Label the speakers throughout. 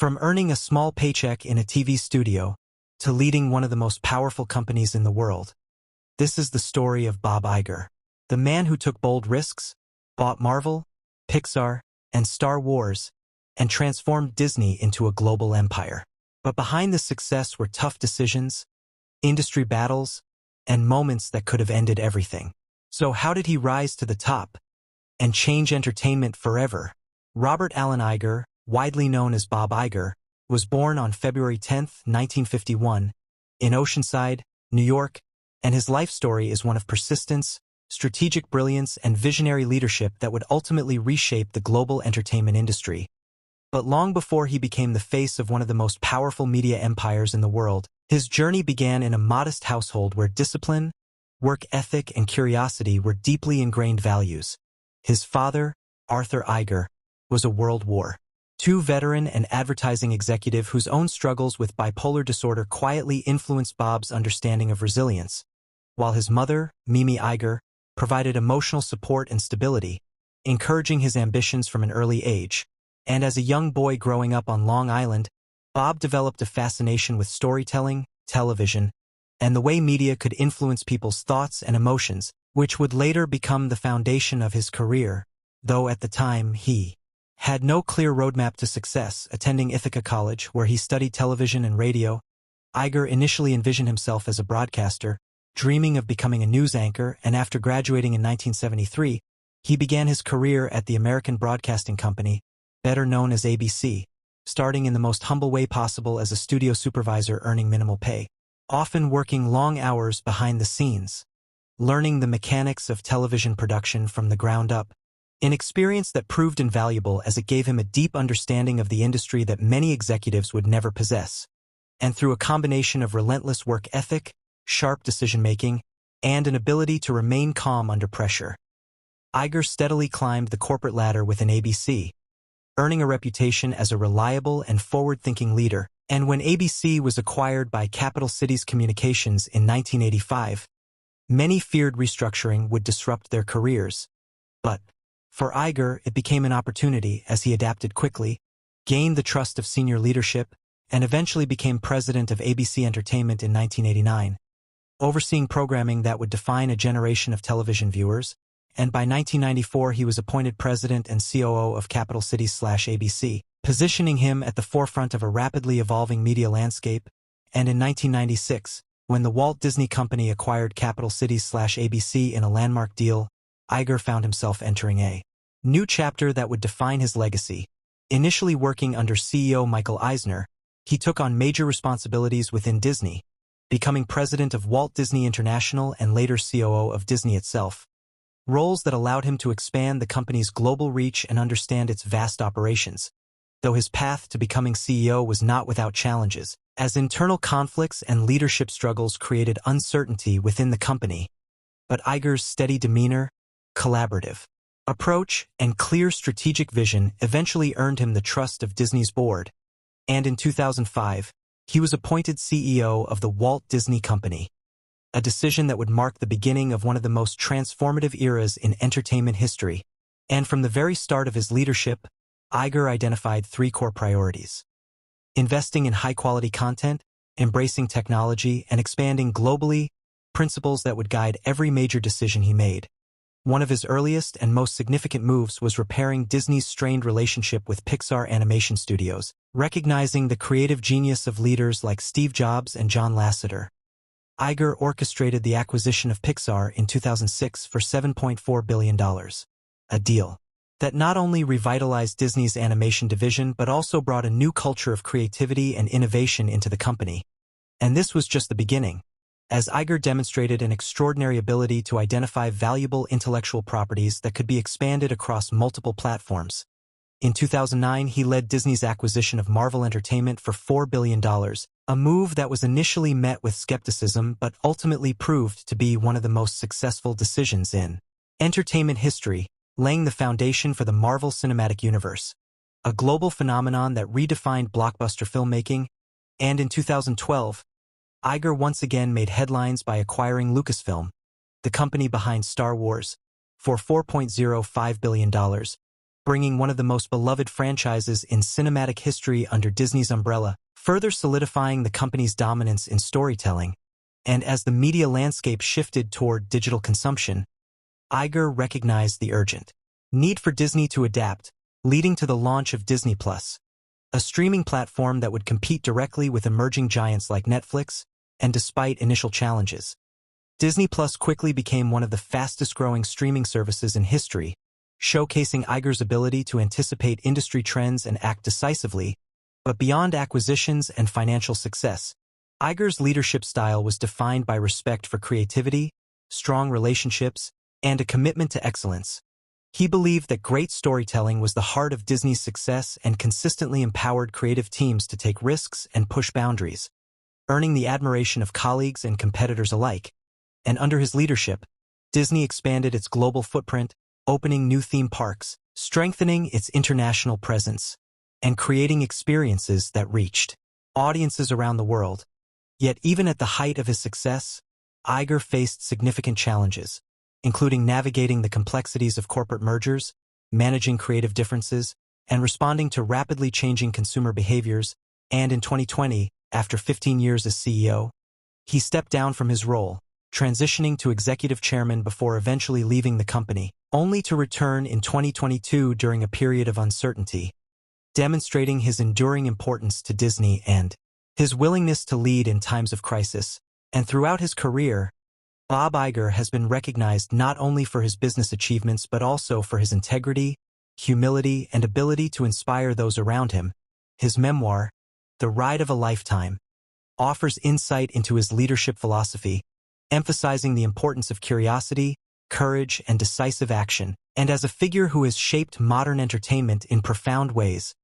Speaker 1: From earning a small paycheck in a TV studio to leading one of the most powerful companies in the world, this is the story of Bob Iger, the man who took bold risks, bought Marvel, Pixar, and Star Wars, and transformed Disney into a global empire. But behind this success were tough decisions, industry battles, and moments that could have ended everything. So how did he rise to the top and change entertainment forever? Robert Allen Iger, widely known as Bob Iger, was born on February 10, 1951, in Oceanside, New York, and his life story is one of persistence, strategic brilliance, and visionary leadership that would ultimately reshape the global entertainment industry. But long before he became the face of one of the most powerful media empires in the world, his journey began in a modest household where discipline, work ethic, and curiosity were deeply ingrained values. His father, Arthur Iger, was a World War II veteran and advertising executive whose own struggles with bipolar disorder quietly influenced Bob's understanding of resilience, while his mother, Mimi Iger, provided emotional support and stability, encouraging his ambitions from an early age. And as a young boy growing up on Long Island, Bob developed a fascination with storytelling, television, and the way media could influence people's thoughts and emotions, which would later become the foundation of his career, though at the time he had no clear roadmap to success. Attending Ithaca College, where he studied television and radio, Iger initially envisioned himself as a broadcaster, dreaming of becoming a news anchor, and after graduating in 1973, he began his career at the American Broadcasting Company, better known as ABC, starting in the most humble way possible as a studio supervisor earning minimal pay, often working long hours behind the scenes, learning the mechanics of television production from the ground up, an experience that proved invaluable as it gave him a deep understanding of the industry that many executives would never possess. And through a combination of relentless work ethic, sharp decision-making, and an ability to remain calm under pressure, Iger steadily climbed the corporate ladder within ABC, earning a reputation as a reliable and forward-thinking leader. And when ABC was acquired by Capital Cities Communications in 1985, many feared restructuring would disrupt their careers. But for Iger, it became an opportunity as he adapted quickly, gained the trust of senior leadership, and eventually became president of ABC Entertainment in 1989, overseeing programming that would define a generation of television viewers. And by 1994 he was appointed president and COO of Capital Cities/ABC, positioning him at the forefront of a rapidly evolving media landscape. And in 1996, when the Walt Disney Company acquired Capital Cities/ABC in a landmark deal, Iger found himself entering a new chapter that would define his legacy. Initially working under CEO Michael Eisner, he took on major responsibilities within Disney, becoming president of Walt Disney International and later COO of Disney itself, roles that allowed him to expand the company's global reach and understand its vast operations. Though his path to becoming CEO was not without challenges, as internal conflicts and leadership struggles created uncertainty within the company. But Iger's steady demeanor, collaborative approach, and clear strategic vision eventually earned him the trust of Disney's board. And in 2005, he was appointed CEO of the Walt Disney Company, a decision that would mark the beginning of one of the most transformative eras in entertainment history. And from the very start of his leadership, Iger identified three core priorities: investing in high-quality content, embracing technology, and expanding globally, principles that would guide every major decision he made. One of his earliest and most significant moves was repairing Disney's strained relationship with Pixar Animation Studios, recognizing the creative genius of leaders like Steve Jobs and John Lasseter. Iger orchestrated the acquisition of Pixar in 2006 for $7.4 billion, a deal that not only revitalized Disney's animation division but also brought a new culture of creativity and innovation into the company. And this was just the beginning, as Iger demonstrated an extraordinary ability to identify valuable intellectual properties that could be expanded across multiple platforms. In 2009, he led Disney's acquisition of Marvel Entertainment for $4 billion, a move that was initially met with skepticism but ultimately proved to be one of the most successful decisions in entertainment history, laying the foundation for the Marvel Cinematic Universe, a global phenomenon that redefined blockbuster filmmaking. And in 2012, Iger once again made headlines by acquiring Lucasfilm, the company behind Star Wars, for $4.05 billion, bringing one of the most beloved franchises in cinematic history under Disney's umbrella, further solidifying the company's dominance in storytelling. And as the media landscape shifted toward digital consumption, Iger recognized the urgent need for Disney to adapt, leading to the launch of Disney+, a streaming platform that would compete directly with emerging giants like Netflix. And despite initial challenges, Disney+ quickly became one of the fastest-growing streaming services in history, showcasing Iger's ability to anticipate industry trends and act decisively. But beyond acquisitions and financial success, Iger's leadership style was defined by respect for creativity, strong relationships, and a commitment to excellence. He believed that great storytelling was the heart of Disney's success and consistently empowered creative teams to take risks and push boundaries, earning the admiration of colleagues and competitors alike. And under his leadership, Disney expanded its global footprint, opening new theme parks, strengthening its international presence, and creating experiences that reached audiences around the world. Yet even at the height of his success, Iger faced significant challenges, including navigating the complexities of corporate mergers, managing creative differences, and responding to rapidly changing consumer behaviors. And in 2020, after 15 years as CEO, he stepped down from his role, transitioning to executive chairman before eventually leaving the company, only to return in 2022 during a period of uncertainty, demonstrating his enduring importance to Disney and his willingness to lead in times of crisis. And throughout his career, Bob Iger has been recognized not only for his business achievements but also for his integrity, humility, and ability to inspire those around him. His memoir, The Ride of a Lifetime, offers insight into his leadership philosophy, emphasizing the importance of curiosity, courage, and decisive action. And as a figure who has shaped modern entertainment in profound ways,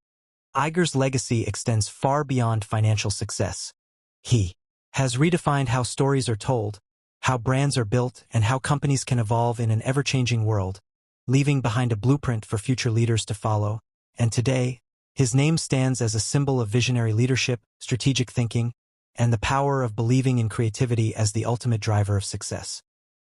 Speaker 1: Iger's legacy extends far beyond financial success. He has redefined how stories are told, how brands are built, and how companies can evolve in an ever-changing world, leaving behind a blueprint for future leaders to follow. And today, his name stands as a symbol of visionary leadership, strategic thinking, and the power of believing in creativity as the ultimate driver of success.